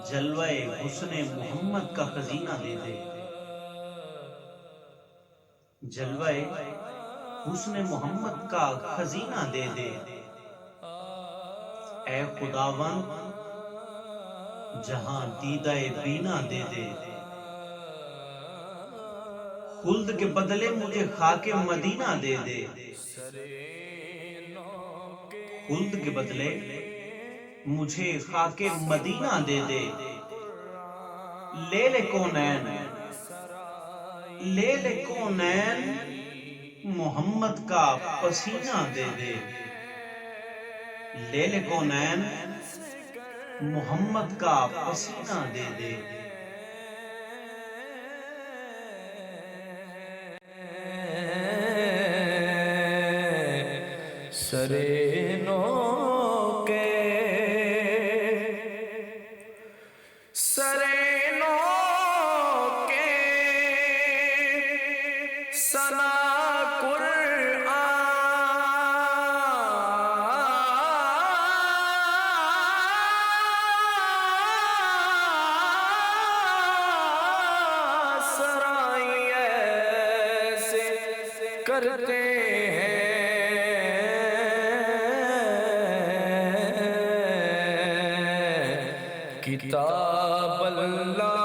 جلوہ حسن محمد کا خزینہ دے دے، جلوہ حسن محمد کا خزینہ دے دے، اے خداوند جہاں دیدہ بینا دے دے، خلد کے بدلے مجھے خاک مدینہ دے دے، خلد کے بدلے مجھے خاک مدینہ دے دے، لے لے کونین، لے لے کونین محمد کا پسینہ دے دے، لے لے کونین محمد کا پسینہ دے دے۔ سرینوں کے سنا قرآن سرائی ایسے کرتے کتاب اللہ